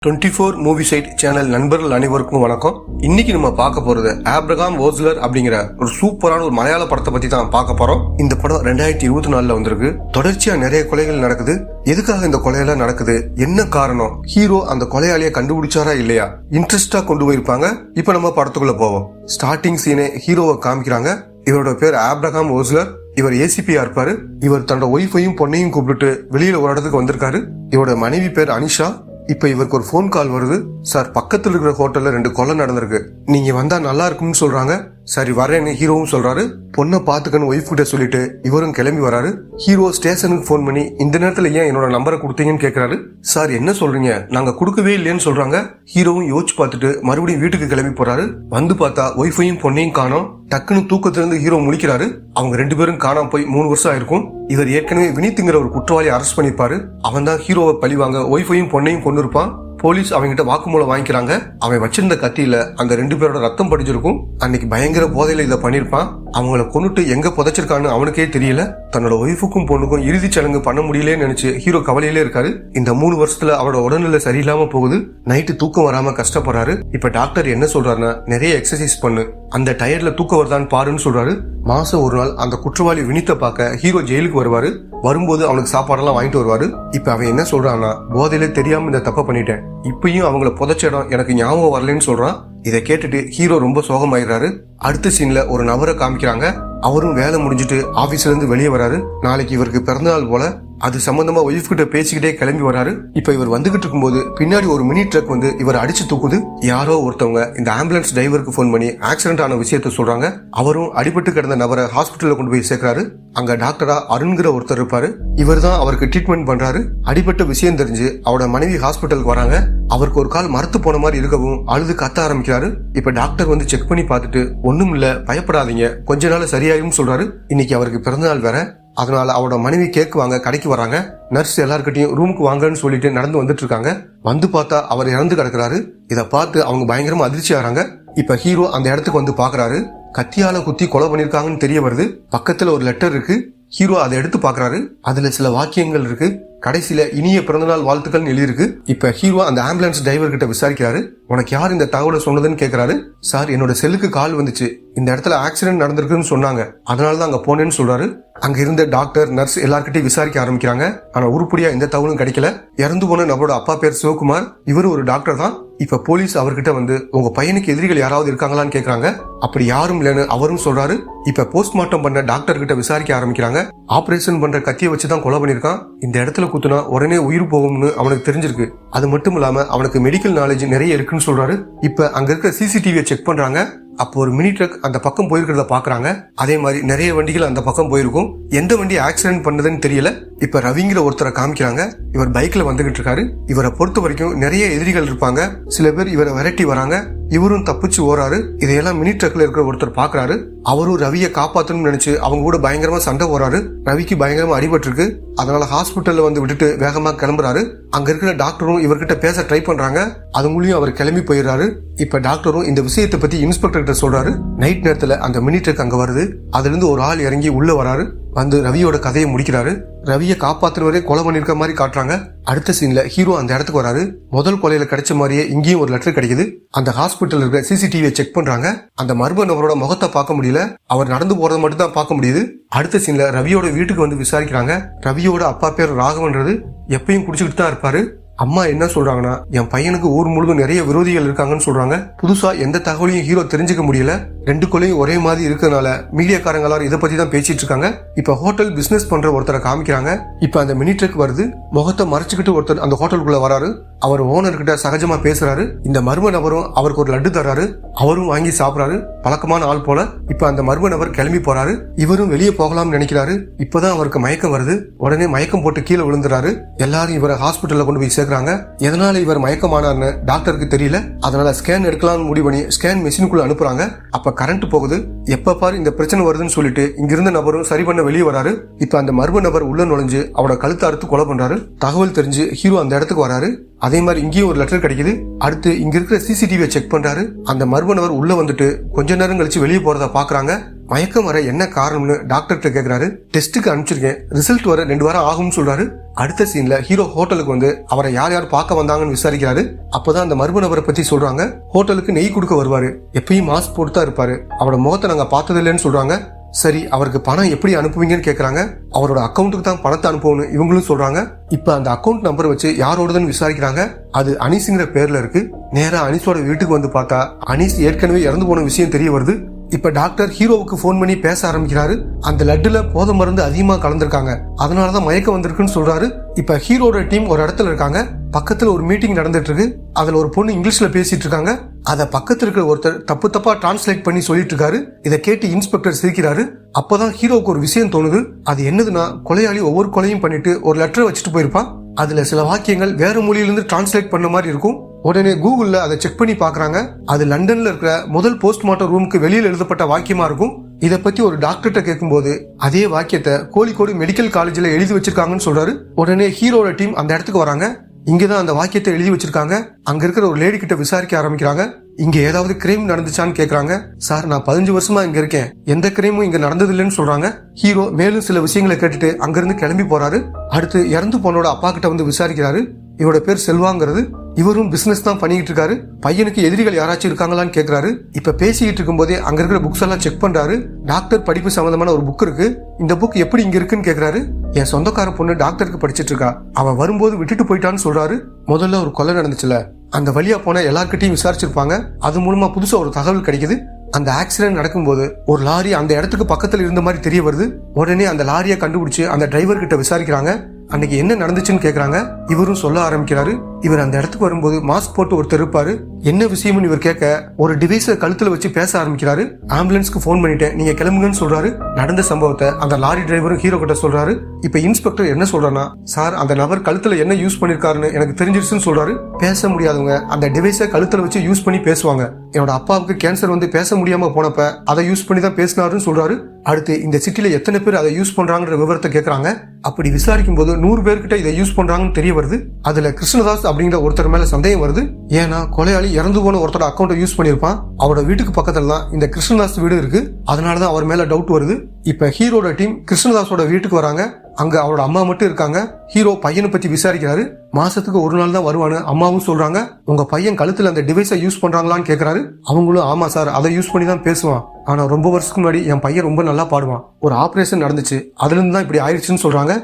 24 movie side channel நண்பர்கள் அனைவருக்கும் வணக்கம். இன்னைக்கு நம்ம பார்க்க போறது ஆப்ரகாம் ஓஸ்லர் அப்படிங்கிற ஒரு சூப்பரான ஒரு மலையாள படத்தை பத்தி தான் பார்க்க போறோம். இந்த படம் 2024 வந்திருக்கு. தொடர்ச்சியா நிறைய கொலைகள் நடக்குது. எதுக்காக இந்த கொலையெல்லாம் நடக்குது, என்ன காரணம், ஹீரோ அந்த கொலையாளியை கண்டுபிடிச்சாரா இல்லையா, இன்ட்ரெஸ்டா கொண்டு போயிருப்பாங்க. இப்ப நம்ம படத்துக்குள்ள போவோம். ஸ்டார்டிங் சீனே ஹீரோவை காமிக்கிறாங்க. இவரோட பேர் ஆப்ரகாம் ஓஸ்லர். இவர் ஏசிபியா இருப்பாரு. இவர் தன்னோட ஒய்ஃபையும் பொண்ணையும் கூப்பிட்டு வெளியில ஒரு இடத்துக்கு வந்திருக்காரு. இவரோட மனைவி பேர் அனிஷா. இப்ப இவருக்கு ஒரு போன் கால் வருது. சார், பக்கத்துல இருக்கிற ஹோட்டல்ல 2 கொலை நடந்திருக்கு, நீங்க வந்தா நல்லா இருக்கும்னு சொல்றாங்க. சரி வரேன்னு ஹீரோவும் சொல்றாரு. பொண்ணை பாத்துக்கன்னு ஒய்ஃப் கிட்ட சொல்லிட்டு இவரும் கிளம்பி வராரு. ஹீரோ ஸ்டேஷனுக்கு போன் பண்ணி இந்த நேரத்துல ஏன் என்னோட நம்பரை கொடுத்தீங்கன்னு கேக்குறாரு. சார் என்ன சொல்றீங்க, நாங்க கொடுக்கவே இல்லைன்னு சொல்றாங்க. ஹீரோவும் யோசிச்சு பார்த்துட்டு மறுபடியும் வீட்டுக்கு கிளம்பி போறாரு. வந்து பார்த்தா ஒய்ஃபையும் பொண்ணையும் காணோம். டக்குன்னு தூக்கத்துல இருந்து ஹீரோ முழிக்கிறாரு. அவங்க 2 பேரும் காணாம போய் 3 வருஷம் ஆயிருக்கும். இவர் ஏற்கனவே வினித்ங்கிற ஒரு குற்றவாளி அரெஸ்ட் பண்ணிருப்பாரு. அவன் தான் ஹீரோவை பழிவாங்க ஒய்ஃபையும் பொண்ணையும் கொண்டு இருப்பான். போலீஸ் அவங்கிட்ட வாக்குமூலம் வாங்கிக்கிறாங்க. அவன் வச்சிருந்த கத்தியில அந்த 2 பேரோட ரத்தம் படிஞ்சிருக்கும். அன்னைக்கு பயங்கர போதையில இதை பண்ணிருப்பான். அவங்கள கொண்டுட்டு எங்க புதைச்சிருக்கான்னு அவனுக்கே தெரியல. தன்னோட ஒய்ஃபுக்கும் பொண்ணுக்கும் இறுதி சடங்கு பண்ண முடியலன்னு நினைச்சு ஹீரோ கவலையிலே இருக்காரு. இந்த 3 வருஷத்துல அவரோட உடல்நிலை சரியில்லாம போகுது. நைட்டு தூக்கம் வராம கஷ்டப்படுறாரு. இப்ப டாக்டர் என்ன சொல்றாருன்னா, நிறைய எக்ஸசைஸ் பண்ணு, அந்த டயர்ல தூக்கம் வருதான்னு பாருன்னு சொல்றாரு. மாசம் ஒரு நாள் அந்த குற்றவாளி வினித்தை பார்க்க ஹீரோ ஜெயிலுக்கு வருவாரு. வரும்போது அவனுக்கு சாப்பாடெல்லாம் வாங்கிட்டு வருவாரு. இப்ப அவன் என்ன சொல்றான்னா, போதையில தெரியாம இந்த தப்ப பண்ணிட்டேன், இப்பயும் அவங்கள புதைச்ச இடம் எனக்கு ஞாபகம் வரலன்னு சொல்றான். இதை கேட்டுட்டு ஹீரோ ரொம்ப சோகமாயிடுறாரு. அடுத்த சீன்ல ஒரு நபரை காமிக்கிறாங்க. அவரும் வேலை முடிஞ்சிட்டு ஆபீஸ்ல இருந்து வெளியே வராரு. நாளைக்கு இவருக்கு பிறந்தநாள் போல. அது சம்பந்தமா ஒய்ஃப் கிட்ட பேசிக்கிட்டே கிளம்பி வராரு. இப்ப இவர் வந்துகிட்டு இருக்கும்போது பின்னாடி ஒரு மினி ட்ரக் வந்து இவர் அடிச்சு தூக்குது. யாரோ ஒருத்தவங்க இந்த ஆம்புலன்ஸ் டிரைவருக்கு போன் பண்ணி ஆக்சிடென்ட் ஆன விஷயத்த சொல்றாங்க. அவரும் அடிபட்டு கிடந்த நபரை ஹாஸ்பிட்டல்ல கொண்டு போய் சேர்க்கிறாரு. அங்க டாக்டரா அருண்கிற ஒருத்தர் இருப்பாரு. இவர் தான் அவருக்கு ட்ரீட்மெண்ட் பண்றாரு. அடிபட்ட விஷயம் தெரிஞ்சு அவரோட மனைவி ஹாஸ்பிட்டலுக்கு வராங்க. அவருக்கு ஒரு கால் மரத்து போன மாதிரி இருக்கவும் அழுது கத்த ஆரம்பிக்கிறாரு. இப்ப டாக்டர் வந்து செக் பண்ணி பார்த்துட்டு, ஒண்ணும் இல்ல, பயப்படாதீங்க, கொஞ்ச நாள் சரியாயும் சொல்றாரு. இன்னைக்கு அவருக்கு பிறந்தநாள் வேற. அதனால அவரோட மனைவி கேக் வாங்க கடைக்கு வராங்க. நர்ஸ் எல்லார்கிட்டையும் ரூமுக்கு வாங்கன்னு சொல்லிட்டு நடந்து வந்துட்டு இருக்காங்க. வந்து பார்த்தா அவர் இறந்து கிடக்குறாரு. இதை பார்த்து அவங்க பயங்கரமா அதிர்ச்சி ஆறாங்க. இப்ப ஹீரோ அந்த இடத்துக்கு வந்து பாக்குறாரு. கத்தியால குத்தி கொலை பண்ணிருக்காங்கன்னு தெரிய வருது. பக்கத்துல ஒரு லெட்டர் இருக்கு. ஹீரோ அதை எடுத்து பாக்குறாரு. அதுல சில வாக்கியங்கள் இருக்கு. கடைசியில இனிய பிறந்தநாள் வாழ்த்துக்கள் எழுதிருக்கு. இப்ப ஹீரோ அந்த ஆம்புலன்ஸ் டிரைவர் கிட்ட விசாரிக்கிறாரு. உனக்கு யார் இந்த தகவலை சொன்னதுன்னு கேக்குறாரு. சார், என்னோட செல்லுக்கு கால் வந்துச்சு, இந்த இடத்துல ஆக்சிடென்ட் நடந்திருக்குன்னு சொன்னாங்க, அதனாலதான் அங்க போனேன்னு சொல்றாரு. அங்க இருந்த டாக்டர் நர்ஸ் எல்லார்கிட்டையும் விசாரிக்க ஆரம்பிக்கிறாங்க. ஆனா உருப்படியா எந்த தகவலும் கிடைக்கல. இறந்து போன நபரோட அப்பா பேர் சிவகுமார். இவரு ஒரு டாக்டர் தான். இப்ப போலீஸ் அவர்கிட்ட வந்து உங்க பையனுக்கு எதிரிகள் யாராவது இருக்காங்களான்னு கேக்குறாங்க. அப்படி யாரும் இல்லைன்னு அவரும் சொல்றாரு. இப்ப போஸ்ட்மார்ட்டம் பண்ண டாக்டர் கிட்ட விசாரிக்க ஆரம்பிக்கிறாங்க. ஆபரேஷன் பண்ற கத்தியை வச்சுதான் கொலை பண்ணிருக்கான். இந்த இடத்துல குத்துனா உடனே உயிர் போகும்னு அவனுக்கு தெரிஞ்சிருக்கு. அது மட்டும் இல்லாம அவனுக்கு மெடிக்கல் நாலேஜ் நிறைய இருக்குன்னு சொல்றாரு. இப்ப அங்க இருக்கிற சிசிடிவியை செக் பண்றாங்க. அப்போ ஒரு மினி ட்ரக் அந்த பக்கம் போயிருக்கிறத பாக்குறாங்க. அதே மாதிரி நிறைய வண்டிகள் அந்த பக்கம் போயிருக்கும். எந்த வண்டி ஆக்சிடென்ட் பண்ணதுன்னு தெரியல. இப்ப ரவிங்கிற ஒருத்தரை காமிக்கிறாங்க. இவர் பைக்ல வந்துகிட்டு இருக்காரு. இவரை பொறுத்த வரைக்கும் நிறைய எதிரிகள் இருப்பாங்க. சில பேர் இவரை விரட்டி வராங்க. இவரும் தப்பிச்சு ஓராரு. இதையெல்லாம் மினி ட்ரக்ல இருக்கிற ஒருத்தர் பாக்குறாரு. அவரும் ரவியை காப்பாத்தணும்னு நினைச்சு அவங்க கூட பயங்கரமா சண்டை போறாரு. ரவிக்கு பயங்கரமா அடிபட்டு இருக்கு. அதனால ஹாஸ்பிட்டல்ல வந்து விட்டுட்டு வேகமா கிளம்புறாரு. அங்க இருக்கிற டாக்டரும் இவர்கிட்ட பேச ட்ரை பண்றாங்க. அது மூலியம் அவர் கிளம்பி போயிடுறாரு. இப்ப டாக்டரும் இந்த விஷயத்தை பத்தி இன்ஸ்பெக்டர் கிட்ட சொல்றாரு. நைட் நேரத்துல அந்த மினி ட்ரக் அங்க வருது. அதுல இருந்து ஒரு ஆள் இறங்கி உள்ள வராரு. வந்து ரவியோட கதையை முடிக்கிறாரு. ரவியை காப்பாத்துறவரே கொலை பண்ணிருக்க மாதிரி காட்டுறாங்க. அடுத்த சீன்ல ஹீரோ அந்த இடத்துக்கு வராரு. முதல் கொலையில கிடைச்ச மாதிரியே இங்கேயும் ஒரு லெட்டர் கிடைக்குது. அந்த ஹாஸ்பிட்டல் இருக்கிற சிசிடிவியை செக் பண்றாங்க. அந்த மர்ம நபரோட முகத்தை பார்க்க முடியல. அவர் நடந்து போறது மட்டும் தான் பார்க்க முடியுது. அடுத்த சீன்ல ரவியோட வீட்டுக்கு வந்து விசாரிக்கிறாங்க. ரவியோட அப்பா பேர் ராகவன்றது. எப்பயும் குடிச்சுக்கிட்டு தான் இருப்பாரு. அம்மா என்ன சொல்றாங்கன்னா, என் பையனுக்கு ஊர் முழுதும் நிறைய விரோதிகள் இருக்காங்கன்னு சொல்றாங்க. புதுசா எந்த தகவலையும் ஹீரோ தெரிஞ்சுக்க முடியல. 2 கொலையும் ஒரே மாதிரி இருக்கிறதுனால மீடியாக்காரங்க எல்லாரும் இதை பத்தி தான் பேசிட்டு இருக்காங்க. இப்ப ஹோட்டல் பிசினஸ் பண்ற ஒருத்தரை காமிக்கிறாங்க. இப்ப அந்த மினி ட்ரக் வருது. முகத்தை மறைச்சுக்கிட்டு ஒருத்தர் அந்த ஹோட்டலுக்குள்ள வராரு. அவர் ஓனர் கிட்ட சகஜமா பேசுறாரு. இந்த மர்ம நபரும் அவருக்கு ஒரு லட்டு தராரு. அவரும் வாங்கி சாப்பிடாரு. பழக்கமான ஆள் போல. இப்ப அந்த மர்ம நபர் கிளம்பி போறாரு. இவரும் வெளியே போகலாம்னு நினைக்கிறாரு. இப்பதான் அவருக்கு மயக்கம் வருது. உடனே மயக்கம் போட்டு கீழே விழுந்துறாரு. எல்லாரும் இவரை ஹாஸ்பிட்டல்ல கொண்டு போய் சேர்க்கிறாங்க. எதனால இவர் மயக்கமானார்னு டாக்டருக்கு தெரியல. அதனால ஸ்கேன் எடுக்கலாம்னு முடிவு பண்ணி ஸ்கேன் மெஷினுக்குள்ள அனுப்புறாங்க. அப்ப கரண்ட் போகுது. எப்ப பாரு இந்த பிரச்சனை வருதுன்னு சொல்லிட்டு இங்கிருந்த நபரும் சரி பண்ண வெளியே வராரு. இப்ப அந்த மர்ம நபர் உள்ள நுழைஞ்சு அவரோட கழுத்தை அறுத்து கொலை பண்றாரு. தகவல் தெரிஞ்சு ஹீரோ அந்த இடத்துக்கு வராரு. அதே மாதிரி இங்கேயும் ஒரு லெட்டர் கிடைக்குது. அடுத்து இங்க இருக்கிற சிசிடிவியை செக் பண்றாரு. அந்த மர்ம நபர் உள்ள வந்துட்டு கொஞ்ச நேரம் கழிச்சு வெளியே போறத பாக்குறாங்க. மயக்கம் வர என்ன காரணம்னு டாக்டர்கிட்ட கேக்குறாரு. டெஸ்ட்டுக்கு அனுப்பிச்சிருக்கேன், ரிசல்ட் வர 2 வாரம் ஆகும்னு சொல்றாரு. அடுத்த சீன்ல ஹீரோ ஹோட்டலுக்கு வந்து அவரை யார் யார் பார்க்க வந்தாங்கன்னு விசாரிக்கிறாரு. அப்பதான் அந்த மர்ம நபரை பத்தி சொல்றாங்க. ஹோட்டலுக்கு நெய் கொடுக்க வருவாரு, எப்பயும் மாஸ்க் போட்டு தான் இருப்பாரு, அவரோட முகத்தை நாங்க பார்த்தது இல்லைன்னு சொல்றாங்க. சரி, அவருக்கு பணம் எப்படி அனுப்புவீங்கன்னு கேக்குறாங்க. அவரோட அக்கௌண்ட்டுக்கு தான் பணத்தை அனுப்புவோம்னு இவங்களும் சொல்றாங்க. இப்ப அந்த அக்கௌண்ட் நம்பர் வச்சு யாரோடதுன்னு விசாரிக்கிறாங்க. அது அனீஸ்ங்கிற பேர்ல இருக்கு. நேரா அனீஸோட வீட்டுக்கு வந்து பார்த்தா அனீஸ் ஏற்கனவே இறந்து போன விஷயம் தெரிய வருது. இப்ப டாக்டர் ஹீரோவுக்கு போன் பண்ணி பேச ஆரம்பிக்கிறாரு. அந்த லட்டுல போதை மருந்து அதிகமா கலந்துருக்காங்க, அதனாலதான் மயக்கம் வந்திருக்குன்னு சொல்றாரு. இப்ப ஹீரோட டீம் ஒரு இடத்துல இருக்காங்க. பக்கத்துல ஒரு மீட்டிங் நடந்துட்டு இருக்கு. அதுல ஒரு பொண்ணு இங்கிலீஷ்ல பேசிட்டு இருக்காங்க. அத பக்கத்துல இருக்கிற ஒருத்தர் தப்பு தப்பா டிரான்ஸ்லேட் பண்ணி சொல்லிட்டு இருக்காரு. இதை கேட்டு இன்ஸ்பெக்டர் சிரிக்கிறாரு. அப்பதான் ஹீரோவுக்கு ஒரு விஷயம் தோணுது. அது என்னதுன்னா, கொலையாளி ஒவ்வொரு கொலையும் பண்ணிட்டு ஒரு லெட்டரை வச்சுட்டு போயிருப்பான். அதுல சில வாக்கியங்கள் வேற மொழியிலிருந்து டிரான்ஸ்லேட் பண்ண மாதிரி இருக்கும். உடனே கூகுள்ல அதை செக் பண்ணி பாக்குறாங்க. அது லண்டன்ல இருக்கிற முதல் போஸ்ட்மார்ட்டம் ரூமுக்கு வெளியில் எழுதப்பட்ட வாக்கியமா இருக்கும். இத பத்தி ஒரு டாக்டர்கிட்ட கேட்கும்போது அதே வாக்கியத்தை கோழிக்கோடு மெடிக்கல் காலேஜ்ல எழுதி வச்சிருக்காங்கன்னு சொல்றாரு. உடனே ஹீரோட டீம் அந்த இடத்துக்கு வராங்க. இங்கதான் அந்த வாக்கியத்தை எழுதி வச்சிருக்காங்க. அங்க இருக்கிற ஒரு லேடி கிட்ட விசாரிக்க ஆரம்பிக்கிறாங்க. இங்க ஏதாவது கிரைம் நடந்துச்சான்னு கேக்குறாங்க. சார், நான் 15 வருஷமா இங்க இருக்கேன், எந்த கிரைமும் இங்க நடந்தது இல்லைன்னு சொல்றாங்க. ஹீரோ மேலும் சில விஷயங்களை கேட்டுட்டு அங்கிருந்து கிளம்பி போறாரு. அடுத்து இறந்து போனோட அப்பா கிட்ட வந்து விசாரிக்கிறாரு. இவரோட பேர் செல்வாங்கிறது. இவரும் பிசினஸ் தான் பண்ணிட்டு இருக்காரு. பையனுக்கு எதிரிகள் யாராச்சும் இருக்காங்களான்னு கேக்குறாரு. இப்ப பேசிக்கிட்டு இருக்கும் போதே அங்க இருக்கிற புக்ஸ் எல்லாம் செக் பண்றாரு. டாக்டர் படிப்பு சம்பந்தமான ஒரு புக் இருக்கு. இந்த புக் எப்படி இங்க இருக்குன்னு கேக்குறாரு. என் சொந்தக்கார பொண்ணு டாக்டருக்கு படிச்சிட்டு இருக்கா, அவ வரும்போது விட்டுட்டு போயிட்டான்னு சொல்றாரு. முதல்ல ஒரு கொலை நடந்துச்சுல, அந்த வழியா போன எல்லார்கிட்டையும் விசாரிச்சிருப்பாங்க. அது மூலமா புதுசா ஒரு தகவல் கிடைக்குது. அந்த ஆக்சிடென்ட் நடக்கும்போது ஒரு லாரி அந்த இடத்துக்கு பக்கத்துல இருந்த மாதிரி தெரிய வருது. உடனே அந்த லாரியை கண்டுபிடிச்சு அந்த டிரைவர் கிட்ட விசாரிக்கிறாங்க. அன்னைக்கு என்ன நடந்துச்சுன்னு கேக்குறாங்க. இவரும் சொல்ல ஆரம்பிக்கிறாரு. இவர் அந்த இடத்துக்கு வரும்போது மாஸ்க் போட்டு ஒருத்தர் இருப்பாரு. என்ன விஷயம்னு இவர் கேட்க ஒரு டிவைஸை கழுத்துல வச்சு பேச ஆரம்பிக்கிறாரு. ஆம்புலன்ஸ்க்கு போன் பண்ணிட்டேன், நீங்க கிளம்புங்கன்னு சொல்றாரு. நடந்த சம்பவத்தை அந்த லாரி டிரைவரும் ஹீரோ கிட்ட சொல்றாரு. இப்ப இன்ஸ்பெக்டர் என்ன சொல்றானா, சார், அந்த நபர் கழுத்துல என்ன யூஸ் பண்ணிருக்காருன்னு எனக்கு தெரிஞ்சிருச்சுன்னு சொல்றாரு. பேச முடியாதவங்க அந்த டிவைஸை கழுத்துல வச்சு யூஸ் பண்ணி பேசுவாங்க. என்னோட அப்பாவுக்கு கேன்சர் வந்து பேச முடியாம போனப்ப அதை யூஸ் பண்ணி தான் பேசினாருன்னு சொல்றாரு. அடுத்து இந்த சிட்டில எத்தனை பேர் அதை யூஸ் பண்றாங்கன்ற விவரத்தை கேக்குறாங்க. அப்படி விசாரிக்கும் போது 100 பேர்கிட்ட இதை யூஸ் பண்றாங்கன்னு தெரிய வருது. அதுல கிருஷ்ணதாஸ் அப்படிங்கிற ஒருத்தர் மேல சந்தேகம் வருது. ஏன்னா கொலையாளி இறந்து போன ஒருத்தரோட அக்கௌண்ட்டை யூஸ் பண்ணிருப்பான். அவரோட வீட்டுக்கு பக்கத்துல தான் இந்த கிருஷ்ணதாஸ் வீடு இருக்கு. அதனாலதான் அவர் மேல டவுட் வருது. இப்ப ஹீரோட டீம் கிருஷ்ணதாஸோட வீட்டுக்கு வராங்க. அங்க அவரோட அம்மா மட்டும் இருக்காங்க. ஹீரோ பையனை பத்தி விசாரிக்கிறாரு. மாசத்துக்கு ஒரு நாள் தான் வருவானு அம்மாவும் சொல்றாங்க. உங்க பையன் கழுத்துல அந்த டிவைஸை யூஸ் பண்றாங்களான்னு கேக்குறாரு. அவங்களும் ஆமா சார், அதை யூஸ் பண்ணி தான் பேசுவான். ஆனா ரொம்ப வருஷத்துக்கு முன்னாடி என் பையன் ரொம்ப நல்லா பாடுவான், ஒரு ஆபரேஷன் நடந்துச்சு, அதுல இருந்து தான் இப்படி ஆயிடுச்சுன்னு சொல்றாங்க.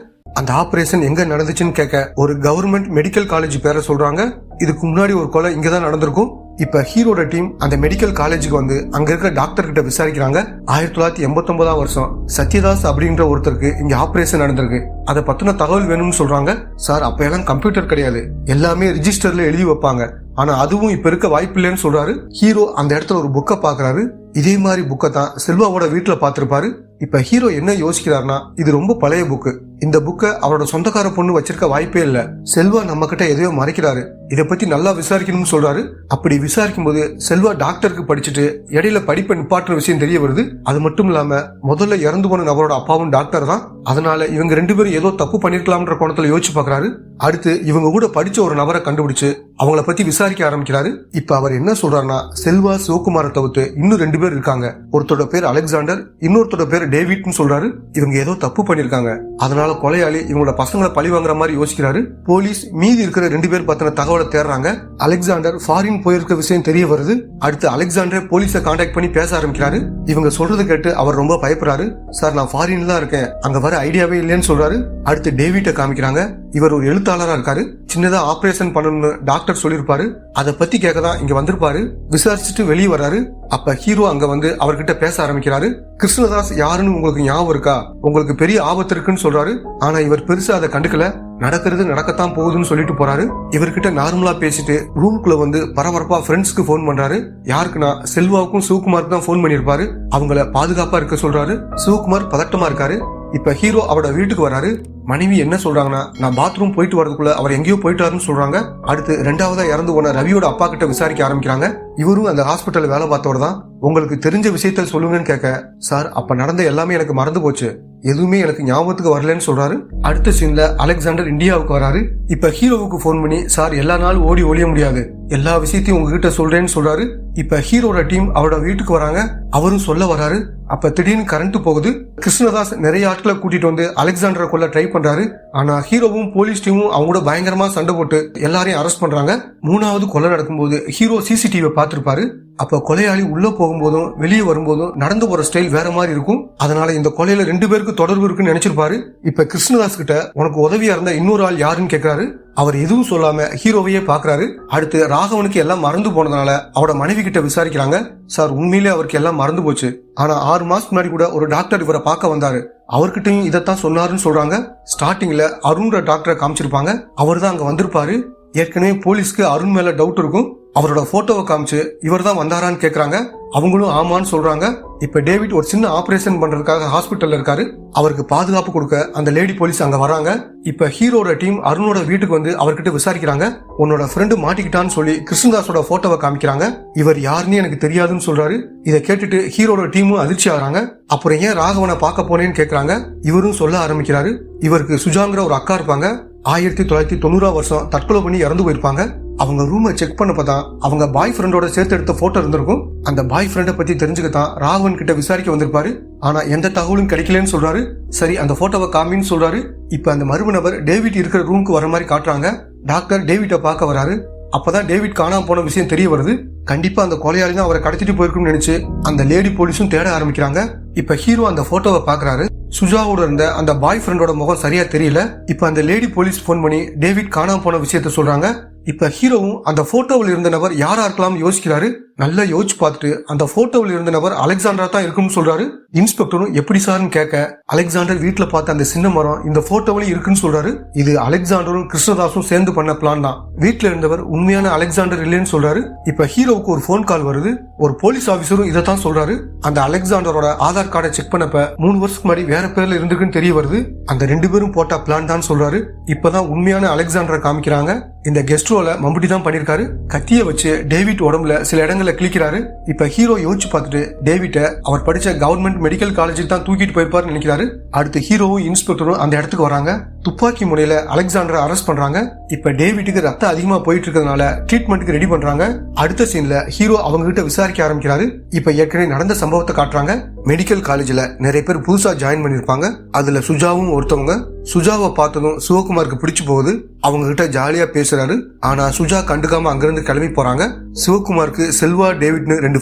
அந்த ஆபரேஷன் எங்க நடந்துச்சுன்னு கேட்க ஒரு கவர்மெண்ட் மெடிக்கல் காலேஜ் பேரை சொல்றாங்க. இதுக்கு முன்னாடி ஒரு கொலை இங்கதான் நடந்திருக்கும். இப்ப ஹீரோட டீம் அந்த மெடிக்கல் காலேஜுக்கு வந்து அங்க இருக்கிற டாக்டர் கிட்ட விசாரிக்கிறாங்க. 1989 வருஷம் சத்யதாஸ் அப்படின்ற ஒருத்தருக்கு இங்க ஆபரேஷன் நடந்திருக்கு, அதை பத்தின தகவல் வேணும்னு சொல்றாங்க. சார், அப்ப எல்லாம் கம்ப்யூட்டர் கிடையாது, எல்லாமே ரிஜிஸ்டர்ல எழுதி வைப்பாங்க, ஆனா அதுவும் இப்ப இருக்க வாய்ப்பு இல்லைன்னு சொல்றாரு. ஹீரோ அந்த இடத்துல ஒரு புக்கை பாக்குறாரு. இதே மாதிரி புக்கை தான் செல்வாவோட வீட்டுல பாத்திருப்பாரு. இப்ப ஹீரோ என்ன யோசிக்கிறாருன்னா, இது ரொம்ப பழைய புக்கு, இந்த புக்கை அவரோட சொந்தக்கார பொண்ணு வச்சிருக்க வாய்ப்பே இல்ல, செல்வா நம்ம கிட்ட எதையோ மறைக்கிறாரு, இதை பத்தி நல்லா விசாரிக்கணும்னு சொல்றாரு. அப்படி விசாரிக்கும் போது செல்வா டாக்டருக்கு படிச்சுட்டு இடையில படிப்பை நிப்பாட்டுற விஷயம் தெரிய வருது. அது மட்டும் இல்லாம முதல்ல இறந்து போன நபரோட அப்பாவும் டாக்டர் தான், அதனால இவங்க 2 பேரும் ஏதோ தப்பு பண்ணிருக்கலாம்ன்ற கோணத்துல யோசிச்சு பாக்குறாரு. அடுத்து இவங்க கூட படிச்ச ஒரு நபரை கண்டுபிடிச்சு அவங்கள பத்தி விசாரிக்க ஆரம்பிக்கிறாரு. இப்ப அவர் என்ன சொல்றாருன்னா, செல்வா சிவகுமாரை தவிர்த்து இன்னும் 2 பேர் இருக்காங்க. ஒருத்தரோட பேர் அலெக்சாண்டர், இன்னொருத்தரோட பேர் டேவிட்னு சொல்றாரு. இவங்க ஏதோ தப்பு பண்ணிருக்காங்க, அதனால கொலையாளி இவங்களோட பசங்களை பழி வாங்குற மாதிரி யோசிக்கிறாரு. போலீஸ் மீதி இருக்கிற 2 பேர் பத்தின தகவலை தேடுறாங்க. அலெக்சாண்டர் ஃபாரின் போயிருக்க விஷயம் தெரிய வருது. அடுத்து அலெக்சாண்டர் போலீஸை கான்டாக்ட் பண்ணி பேச ஆரம்பிக்கிறாரு. இவங்க சொல்றது கேட்டு அவர் ரொம்ப பயப்படுறாரு. சார், நான் ஃபாரின்ல தான் இருக்கேன், அங்க வர ஐடியாவே இல்லைன்னு சொல்றாரு. அடுத்து டேவிட்டை காமிக்கிறாங்க. இவர் ஒரு எழுத்தாளரா இருக்காரு. சின்னதா ஆபரேஷன் பண்ணணும்னு டாக்டர் சொல்லிருப்பாரு. அதை பத்தி கேட்கதான் இங்க வந்திருப்பாரு. விசாரிச்சுட்டு வெளியே வர்றாரு. அப்ப ஹீரோ அங்க வந்து அவர்கிட்ட பேச ஆரம்பிக்கிறாரு. கிருஷ்ணதாஸ் யாருன்னு உங்களுக்கு ஞாபகம் இருக்கா, உங்களுக்கு பெரிய ஆபத்து இருக்குன்னு சொல்றாரு. ஆனா இவர் பெருசா அதை கண்டுக்கல. நடக்கிறது நடக்கத்தான் போகுதுன்னு சொல்லிட்டு போறாரு. இவர்கிட்ட நார்மலா பேசிட்டு ரூம்குள்ள வந்து பரபரப்பா ஃப்ரெண்ட்ஸ்க்கு போன் பண்றாரு. யாருக்குன்னா செல்வாவுக்கும் சிவகுமாருக்கு தான் போன் பண்ணிருப்பாரு. அவங்கள பாதுகாப்பா இருக்க சொல்றாரு. சிவகுமார் பதட்டமா இருக்காரு. இப்ப ஹீரோ அவரோட வீட்டுக்கு வராரு. மனைவி என்ன சொல்றாங்கன்னா, நான் பாத்ரூம் போயிட்டு வரதுக்குள்ள அவர் எங்கேயோ போயிட்டாருன்னு சொல்றாங்க. அடுத்து ரெண்டாவதா இறந்து போன ரவியோட அப்பா கிட்ட விசாரிக்க ஆரம்பிக்கிறாங்க. இவரும் அந்த ஹாஸ்பிட்டல் வேலை பார்த்தவர் தான். உங்களுக்கு தெரிஞ்ச விஷயத்த சொல்லுங்கன்னு கேட்க, சார் அப்ப நடந்த எல்லாமே எனக்கு மறந்து போச்சு, எதுவுமே எனக்கு ஞாபகத்துக்கு வரலன்னு சொல்றாரு. அடுத்த சீன்ல அலெக்சாண்டர் இந்தியாவுக்கு வராரு. இப்ப ஹீரோவுக்கு போன் பண்ணி, சார் எல்லா நாளும் ஓடி ஒளிய முடியாது, எல்லா விஷயத்தையும் உங்ககிட்ட சொல்றேன்னு சொல்றாரு. இப்ப ஹீரோட டீம் அவரோட வீட்டுக்கு வராங்க. அவரும் சொல்ல வராரு. அப்ப திடீர்னு கரண்ட் போகுது. கிருஷ்ணதாஸ் நிறைய ஆட்களை கூட்டிட்டு வந்து அலெக்சாண்டரை கொல்ல ட்ரை பண்றாரு. ஆனா ஹீரோவும் போலீஸ் டீமும் அவங்க கூட பயங்கரமா சண்டை போட்டு எல்லாரையும் அரெஸ்ட் பண்றாங்க. மூணாவது கொலை நடக்கும்போது ஹீரோ சிசிடிவி பார்த்திருப்பாரு. அப்ப கொலையாளி உள்ள போகும்போதும் வெளியே வரும்போதும் நடந்து போற ஸ்டைல் வேற மாதிரி இருக்கும். அதனால இந்த கொலையில 2 பேருக்கு தொடர்பு இருக்குன்னு நினைச்சிருப்பாரு. இப்ப கிருஷ்ணதாஸ் கிட்ட உனக்கு உதவியா இருந்த இன்னொரு ஆள் யாருன்னு கேட்கிறாரு. அவர் எதுவும் சொல்லாம ஹீரோவையே பாக்குறாரு. அடுத்து ராகவனுக்கு எல்லாம் மறந்து போனதுனால அவரோட மனைவி கிட்ட விசாரிக்கிறாங்க. சார் உண்மையிலே அவருக்கு எல்லாம் மறந்து போச்சு, ஆனா 6 மாசத்துக்கு முன்னாடி கூட ஒரு டாக்டர் இவரை பார்க்க வந்தாரு, அவர்கிட்டயும் இதைத்தான் சொன்னாருன்னு சொல்றாங்க. ஸ்டார்டிங்ல அருண்ற டாக்டரை காமிச்சிருப்பாங்க. அவர் தான் அங்க வந்திருப்பாரு. ஏற்கனவே போலீஸ்க்கு அருண் மேல டவுட் இருக்கும். அவரோட போட்டோவை காமிச்சு இவர் தான் வந்தாரான்னு கேக்குறாங்க. அவங்களும் ஆமான்னு சொல்றாங்க. இப்ப டேவிட் ஒரு சின்ன ஆபரேஷன் பண்றதுக்காக ஹாஸ்பிட்டல்ல இருக்காரு. அவருக்கு பாதுகாப்பு கொடுக்க அந்த லேடி போலீஸ் அங்க வராங்க. இப்ப ஹீரோட டீம் அருணோட வீட்டுக்கு வந்து அவர்கிட்ட விசாரிக்கிறாங்க. உன்னோட ஃப்ரெண்டு மாட்டிக்கிட்டான்னு சொல்லி கிருஷ்ணதாஸோட போட்டோவை காமிக்கிறாங்க. இவர் யாருன்னு எனக்கு தெரியாதுன்னு சொல்றாரு. இதை கேட்டுட்டு ஹீரோட டீமும் அதிர்ச்சி ஆகுறாங்க. அப்புறம் ஏன் ராகவனை பார்க்க போனேன்னு கேக்குறாங்க. இவரும் சொல்ல ஆரம்பிக்கிறாரு. இவருக்கு சுஜாங்கிற ஒரு அக்கா இருப்பாங்க. 1990 தற்கொலை பண்ணி இறந்து போயிருப்பாங்க. அவங்க ரூமை செக் பண்ணப்பதான் அவங்க பாய் ஃப்ரெண்டோட சேர்த்து எடுத்த போட்டோ இருந்திருக்கும். அந்த பாய் ஃப்ரெண்டை பத்தி தெரிஞ்சுக்கத்தான் ராகவன் கிட்ட விசாரிக்க வந்திருப்பாரு. ஆனா எந்த தகவலும் கிடைக்கலன்னு சொல்றாரு. சரி அந்த போட்டோவை காமின்னு சொல்றாரு. இப்ப அந்த மர்ம நபர் டேவிட் இருக்கிற ரூமுக்கு வர மாதிரி காட்டுறாங்க. டாக்டர் டேவிட்டை பார்க்க வராரு. அப்பதான் டேவிட் காணாம போன விஷயம் தெரிய வருது. கண்டிப்பா அந்த கொலையாளி தான் அவரை கடத்திட்டு போயிருக்குன்னு நினைச்சு அந்த லேடி போலீஸும் தேட ஆரம்பிக்கிறாங்க. இப்ப ஹீரோ அந்த போட்டோவை பாக்குறாரு. சுஜாவோட இருந்த அந்த பாய் ஃப்ரெண்டோட முகம் சரியா தெரியல. இப்ப அந்த லேடி போலீஸ் போன் பண்ணி டேவிட் காணாம போன விஷயத்த சொல்றாங்க. இப்ப ஹீரோவும் அந்த போட்டோவில் இருந்த நபர் யாரா இருக்கலாம் யோசிக்கிறாரு. நல்லா யோசிச்சு பார்த்துட்டு அந்த போட்டோவில் இருந்த நபர் அலெக்சாண்டரா தான் இருக்குன்னு சொல்றாரு. இன்ஸ்பெக்டரும் எப்படி சார்னு கேட்க, அலெக்சாண்டர் வீட்டுல பார்த்த அந்த சின்ன மரம் இந்த போட்டோவில இருக்குன்னு சொல்றாரு. இது அலெக்சாண்டரும் கிருஷ்ணதாஸும் சேர்ந்து பண்ண பிளான் தான், வீட்டுல இருந்தவர் உண்மையான அலெக்சாண்டர் இல்லைன்னு சொல்றாரு. இப்ப ஹீரோவுக்கு ஒரு போன் கால் வருது. ஒரு போலீஸ் ஆபீசரும் இதைத்தான் சொல்றாரு. அந்த அலெக்சாண்டரோட ஆதார் கார்டை செக் பண்ணப்ப 3 வருஷத்துக்கு முன்னாடி வேற பேர்ல இருந்துக்குன்னு தெரிய வருது. அந்த 2 பேரும் போட்ட பிளான் தான் சொல்றாரு. இப்பதான் உண்மையான அலெக்சாண்டரை காமிக்கிறாங்க. இந்த கெஸ்ட் ரோல மம்புட்டி தான் பண்ணிருக்காரு. கத்திய வச்சு டேவிட் உடம்புல சில இடங்களை கிளிக்கிறாரு. இப்ப ஹீரோ யோசிச்சு பார்த்துட்டு டேவிட்ட அவர் படிச்ச கவர்மெண்ட் மெடிக்கல் காலேஜுக்கு தான் தூக்கிட்டு போயிருப்பாரு நினைக்கிறாரு. அடுத்து ஹீரோவும் இன்ஸ்பெக்டரும் அந்த இடத்துக்கு வராங்க. துப்பாக்கி முனையில அலெக்சாண்டரை அரெஸ்ட் பண்றாங்க. இப்ப டேவிட்டுக்கு ரத்தம் அதிகமா போயிட்டு இருக்கிறதுனால ட்ரீட்மெண்ட்டுக்கு ரெடி பண்றாங்க. அடுத்த சீன்ல ஹீரோ அவங்க கிட்ட விசாரிக்க ஆரம்பிக்கிறாரு. இப்ப ஏற்கனவே நடந்த சம்பவத்தை காட்டுறாங்க. மெடிக்கல் காலேஜ்ல நிறைய பேர் புதுசா ஜாயின் பண்ணிருப்பாங்க. அதுல சுஜாவும் ஒருத்தவங்க. சுஜாவை பார்த்ததும் சிவகுமாருக்கு பிடிச்சு போகுது. அவங்க கிட்ட ஜாலியா பேசுறாரு. ஆனா சுஜா கண்டுக்காம அங்கிருந்து கிளம்பி போறாங்க. சிவகுமாருக்கு செல்வா, டேவிட்னு 2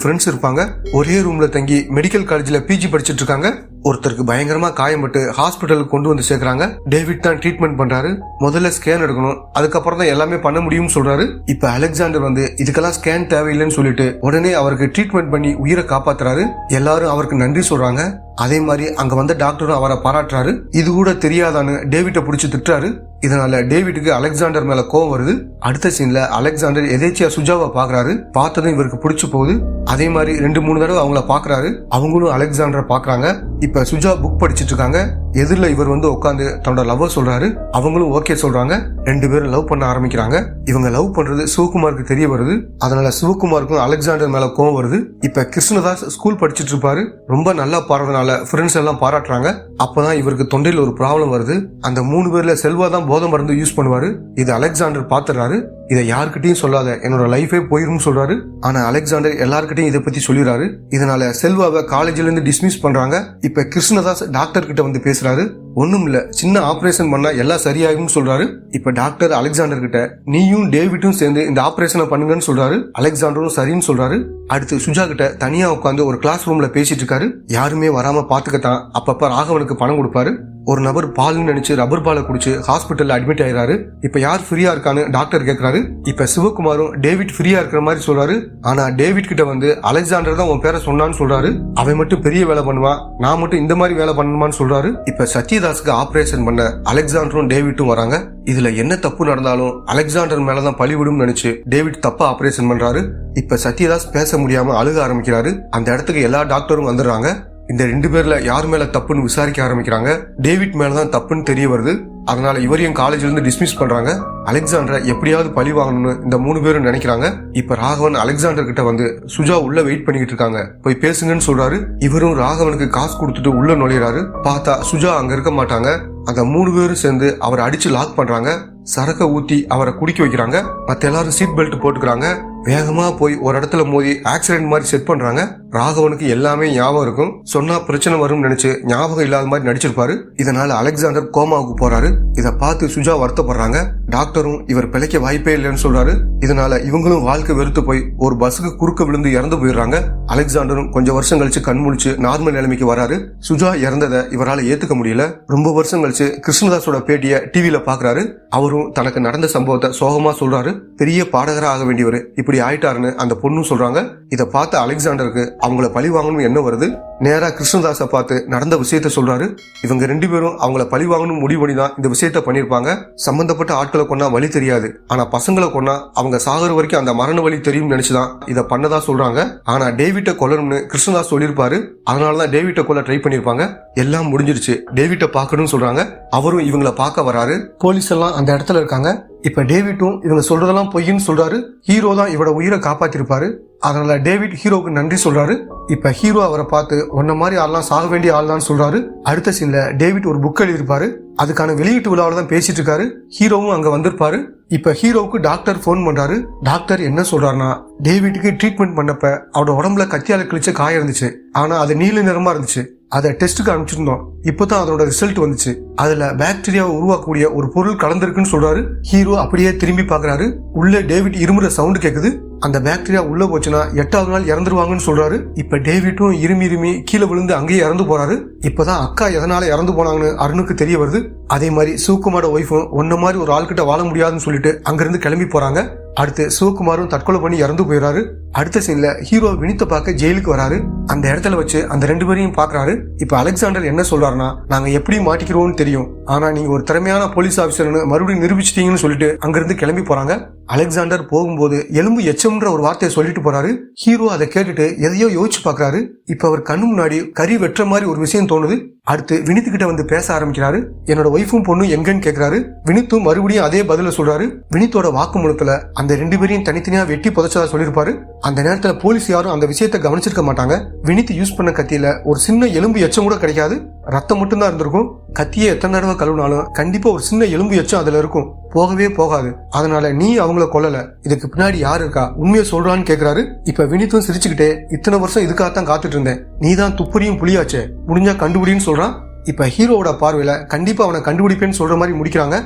ஃப்ரெண்ட்ஸ் இருப்பாங்க. ஒரே ரூம்ல தங்கி மெடிக்கல் காலேஜ்ல பிஜி படிச்சிட்டு இருக்காங்க. ஒருத்தருக்கு பயங்கரமா காயம்பட்டு ஹாஸ்பிட்டலுக்கு கொண்டு வந்து சேர்க்கறாங்க. டேவிட் தான் ட்ரீட்மெண்ட் பண்றாரு. முதல்ல ஸ்கேன் எடுக்கணும், அதுக்கப்புறம் தான் எல்லாமே பண்ண முடியும்னு சொல்றாரு. இப்ப அலெக்சாண்டர் வந்து இதுக்கெல்லாம் ஸ்கேன் தேவையில்லைன்னு சொல்லிட்டு உடனே அவருக்கு ட்ரீட்மெண்ட் பண்ணி உயிரை காப்பாத்துறாரு. எல்லாரும் அவருக்கு நன்றி சொல்றாங்க. அதே மாதிரி அங்க வந்த டாக்டரும் அவரை பாராட்டுறாரு. இது கூட தெரியாதான்னு டேவிட்டை பிடிச்சி திட்டுறாரு. இதனால டேவிட்டுக்கு அலெக்சாண்டர் மேல கோவம் வருது. அடுத்த சீன்ல அலெக்சாண்டர் எதேச்சியா சுஜாவை பாக்குறாரு. பார்த்ததும் இவருக்கு பிடிச்சு போகுது. அதே மாதிரி 2-3 தடவை அவங்கள பாக்குறாரு. அவங்களும் அலெக்சாண்டரை பாக்குறாங்க. இப்ப சுஜா புக் படிச்சிட்டு இருக்காங்க. எதிரில இவர் வந்து உட்காந்து தன்னோட லவ் சொல்றாரு. அவங்களும் ஓகே சொல்றாங்க. 2 பேரும் லவ் பண்ண ஆரம்பிக்கிறாங்க. இவங்க லவ் பண்றது சிவகுமாருக்கு தெரிய வருது. அதனால சிவகுமாருக்கும் அலெக்சாண்டர் மேல கோவம் வருது. இப்ப கிருஷ்ணதாஸ் ஸ்கூல் படிச்சிட்டு இருப்பாரு. ரொம்ப நல்லா பாடுறதுனால ஃப்ரெண்ட்ஸ் எல்லாம் பாராட்டுறாங்க. அப்பதான் இவருக்கு தொண்டையில் ஒரு ப்ராப்ளம் வருது. அந்த 3 பேர்ல செல்வா தான் போதை மருந்து யூஸ் பண்ணுவாரு. இது அலெக்சாண்டர் பாத்துறாரு. இதை யாருக்கிட்டையும் சொல்லாத, என்னோட லைஃபே போயிரும் சொல்றாரு. ஆனா அலெக்சாண்டர் எல்லார்கிட்டையும் இதை பத்தி சொல்லிடுறாரு. இதனால செல்வாவை காலேஜ்ல இருந்து டிஸ்மிஸ் பண்றாங்க. இப்ப கிருஷ்ணதாஸ் டாக்டர் கிட்ட வந்து பேசுறாரு. ஒண்ணும் இல்ல, சின்ன ஆபரேஷன் பண்ணா எல்லாம் சரியாகும் சொல்றாரு. இப்ப டாக்டர் அலெக்சாண்டர் கிட்ட நீயும் டேவிட்டும் சேர்ந்து இந்த ஆபரேஷனை பண்ணுங்கன்னு சொல்றாரு. அலெக்சாண்டரும் சரின்னு சொல்றாரு. அடுத்து சுஜா கிட்ட தனியா உட்காந்து ஒரு கிளாஸ் ரூம்ல பேசிட்டு இருக்காரு. யாருமே வராம பாத்துக்கத்தான் அப்பப்ப ராகவனுக்கு பணம் கொடுப்பாரு. ஒரு நபர் பால்னு நினைச்சு ரப்பர் பாலை குடிச்சு ஹாஸ்பிட்டல்ல அட்மிட் ஆயிராரு. இப்ப யார் ஃப்ரீயா இருக்கான்னு டாக்டர் கேக்குறாரு. இப்ப சிவகுமாரும் டேவிட் ஃப்ரீயா இருக்கிற மாதிரி சொல்றாரு. ஆனா டேவிட் கிட்ட வந்து அலெக்சாண்டர் தான் உன் பேரை சொன்னான்னு சொல்றாரு. அவன் மட்டும் பெரிய வேலை பண்ணுவான், நான் மட்டும் இந்த மாதிரி வேலை பண்ணணுமான்னு சொல்றாரு. இப்ப சத்யதாஸ்க்கு ஆபரேஷன் பண்ண அலெக்சாண்டரும் டேவிட்டும் வராங்க. இதுல என்ன தப்பு நடந்தாலும் அலெக்சாண்டர் மேலதான் பழி விடும் நினைச்சு டேவிட் தப்பா ஆபரேஷன் பண்றாரு. இப்ப சத்யதாஸ் பேச முடியாம அழுக ஆரம்பிக்கிறாரு. அந்த இடத்துக்கு எல்லா டாக்டரும் வந்துடுறாங்க. இந்த 2 பேர்ல யார் மேல தப்புன்னு விசாரிக்க ஆரம்பிக்கிறாங்க. டேவிட் மேலதான் தப்புன்னு தெரிய வருது. அதனால இவரையும் காலேஜ்ல இருந்து டிஸ்மிஸ் பண்றாங்க. அலெக்சாண்டரை எப்படியாவது பழி வாங்கணும்னு இந்த 3 பேரும் நினைக்கிறாங்க. இப்ப ராகவன் அலெக்சாண்டர் கிட்ட வந்து சுஜா உள்ள வெயிட் பண்ணிக்கிட்டு இருக்காங்க, போய் பேசுங்கன்னு சொல்றாரு. இவரும் ராகவனுக்கு காசு கொடுத்துட்டு உள்ள நுழையிறாரு. பார்த்தா சுஜா அங்க இருக்க மாட்டாங்க. அந்த 3 பேரும் சேர்ந்து அவரை அடிச்சு லாக் பண்றாங்க. சரக்க ஊத்தி அவரை குடிக்க வைக்கிறாங்க. மத்த எல்லாரும் சீட் பெல்ட் போட்டுக்கிறாங்க. வேகமா போய் ஒரு இடத்துல மோதி ஆக்சிடென்ட் மாதிரி செட் பண்றாங்க. ராகவனுக்கு எல்லாமே ஞாபகம் இருக்கும். சொன்னா பிரச்சனை வரும்னு நினைச்சு ஞாபகம் இல்லாத மாதிரி நடிச்சிருப்பாரு. இதனால அலெக்சாண்டர் கோமாவுக்கு போறாரு. இத பார்த்து சுஜா வருத்தப்படுறாங்க. டாக்டரும் இவர் பிழைக்க வாய்ப்பே இல்லைன்னு சொல்றாரு. இதனால இவங்களும் வாழ்க்கை வெறுத்து போய் ஒரு பஸ்ஸுக்கு குறுக்க விழுந்து இறந்து போயிடுறாங்க. அலெக்சாண்டரும் கொஞ்சம் வருஷம் கழிச்சு கண் முழிச்சு நார்மல் நிலைமைக்கு வராரு. சுஜா இறந்ததை இவரால் ஏத்துக்க முடியல. ரொம்ப வருஷம் கழிச்சு கிருஷ்ணதாஸோட பேட்டிய டிவில பாக்குறாரு. அவரும் தனக்கு நடந்த சம்பவத்தை சோகமா சொல்றாரு. பெரிய பாடகரா ஆக வேண்டியவர் இப்படி ஆயிட்டாருன்னு அந்த பொண்ணும் சொல்றாங்க. இத பார்த்த அலெக்சாண்டருக்கு அவங்கள பழி வாங்கணும் என்ன வருது. நேரா கிருஷ்ணதாஸை பார்த்து நடந்த விஷயத்த சொல்றாரு. இவங்க 2 பேரும் அவங்கள பழி வாங்கணும் முடிவு பண்ணி தான் இந்த விஷயத்த பண்ணிருப்பாங்க. சம்பந்தப்பட்ட ஆட்களை கொன்னா வழி தெரியாது, ஆனா பசங்களை கொன்னா அவங்க சாகர வரைக்கும் அந்த மரண வழி தெரியும் நினைச்சுதான் இத பண்ணதா சொல்றாங்க. ஆனா டேவிட்டை கொல்லணும்னு கிருஷ்ணதாஸ் சொல்லியிருப்பாரு. அதனாலதான் டேவிட்டை கொல்ல ட்ரை பண்ணிருப்பாங்க. எல்லாம் முடிஞ்சிருச்சு, டேவிட்டை பார்க்கணும்னு சொல்றாங்க. அவரும் இவங்களை பார்க்க வராரு. போலீஸ் எல்லாம் அந்த இடத்துல இருக்காங்க. இப்ப டேவிட்டும் இவங்க சொல்றதெல்லாம் பொய்ன்னு சொல்றாரு. ஹீரோ தான் இவரோட உயிரை காப்பாத்திருப்பாரு. அதனால டேவிட் ஹீரோவுக்கு நன்றி சொல்றாரு. இப்ப ஹீரோ அவரை பார்த்து உன்ன மாதிரி ஆள்லாம் சாக வேண்டிய ஆள் தான் சொல்றாரு. அடுத்த சீன்ல டேவிட் ஒரு புக் எழுதியிருப்பாரு. அதுக்கான வெளியீட்டு விழாவில தான் பேசிட்டு இருக்காரு. ஹீரோவும் அங்க வந்திருப்பாரு. இப்ப ஹீரோவுக்கு டாக்டர் போன் பண்றாரு. டாக்டர் என்ன சொல்றாருன்னா, டேவிட்டுக்கு ட்ரீட்மெண்ட் பண்ணப்ப அவரோட உடம்புல கத்தியால கிழிச்ச காயம் இருந்துச்சு. ஆனா அது நீல நிறமா இருந்துச்சு. அதை டெஸ்ட்டுக்கு அனுப்பிச்சிருந்தோம். இப்பதான் அதோட ரிசல்ட் வந்துச்சு. அதுல பாக்டீரியாவை உருவாக்கக்கூடிய ஒரு பொருள் கலந்திருக்குன்னு சொல்றாரு. ஹீரோ அப்படியே திரும்பி பாக்குறாரு. உள்ள டேவிட் இருமுற சவுண்ட் கேக்குது. அந்த பாக்டீரியா உள்ள போச்சுன்னா 8வது நாள் இறந்துருவாங்கன்னு சொல்றாரு. இப்ப டேவிட்டும் இருமி கீழே விழுந்து அங்கேயே இறந்து போறாரு. இப்பதான் அக்கா எதனால இறந்து போனாங்கன்னு அருணுக்கு தெரிய வருது. அதே மாதிரி சிவகுமாரோட ஒய்ஃபும் ஒன்ன மாதிரி ஒரு ஆள்கிட்ட வாழ முடியாதுன்னு சொல்லிட்டு அங்கிருந்து கிளம்பி போறாங்க. அடுத்து சிவகுமாரும் தற்கொலை பண்ணி இறந்து போயிடாரு. அடுத்த சீன்ல ஹீரோ வினித்தை பார்க்க ஜெயிலுக்கு வராரு. அந்த இடத்துல வச்சு அந்த 2 பேரையும் பாக்குறாரு. இப்ப அலெக்சாண்டர் என்ன சொல்றாருன்னா, நாங்க எப்படி மாட்டிக்கிறோம்னு தெரியும், ஆனா நீங்க ஒரு திறமையான போலீஸ் ஆபீசர்னு மறுபடியும் நிரூபிச்சிட்டீங்கன்னு சொல்லிட்டு அங்கிருந்து கிளம்பி போறாங்க. அலெக்சாண்டர் போகும்போது எலும்பு எச்சம்ன்ற ஒரு வார்த்தையை சொல்லிட்டு போறாரு. ஹீரோ அதை கேட்டுட்டு எதையோ யோசிச்சு பாக்குறாரு. இப்ப அவர் கண்ணு முன்னாடி கறி வெட்டுற மாதிரி ஒரு விஷயம் தோணுது. அடுத்து வினித்து கிட்ட வந்து பேச ஆரம்பிக்கிறாரு. என்னோட ஒய்ஃபும் பொண்ணும் எங்கன்னு கேக்குறாரு. வினித்தும் மறுபடியும் அதே பதில சொல்றாரு. வினித்தோட வாக்குமூலத்துல அந்த 2 பேரையும் தனித்தனியா வெட்டி புதைச்சதா சொல்லிருப்பாரு. அந்த நேரத்துல போலீஸ் யாரும் அந்த விஷயத்தை கவனிச்சிருக்க மாட்டாங்க. வினித்து யூஸ் பண்ண கத்தியில ஒரு சின்ன எலும்பு எச்சம் கூட கிடைக்காது, ரத்தம் மட்டும் தான் இருந்திருக்கும். கத்தியை எத்தனை தடவை கழுவினாலும் கண்டிப்பா ஒரு சின்ன எலும்பு எச்சம் அதுல இருக்கும், போகவே போகாது. அதனால நீ அவங்கள கொல்லல, இதுக்கு பின்னாடி யாரு இருக்கா, உண்மையை சொல்றான்னு கேக்குறாரு. இப்ப வினித்தும் சிரிச்சுக்கிட்டே, இத்தனை வருஷம் இதுக்காகத்தான் காத்துட்டு இருந்தேன், நீ தான் துப்பறியும் புலியாச்சே, முடிஞ்சா கண்டுபிடின்னு சொல்றான். இப்ப ஹீரோவோட பார்வையில கண்டிப்பா அவனை கண்டுபிடிப்பேன்னு சொல்ற மாதிரி முடிக்கிறாங்க.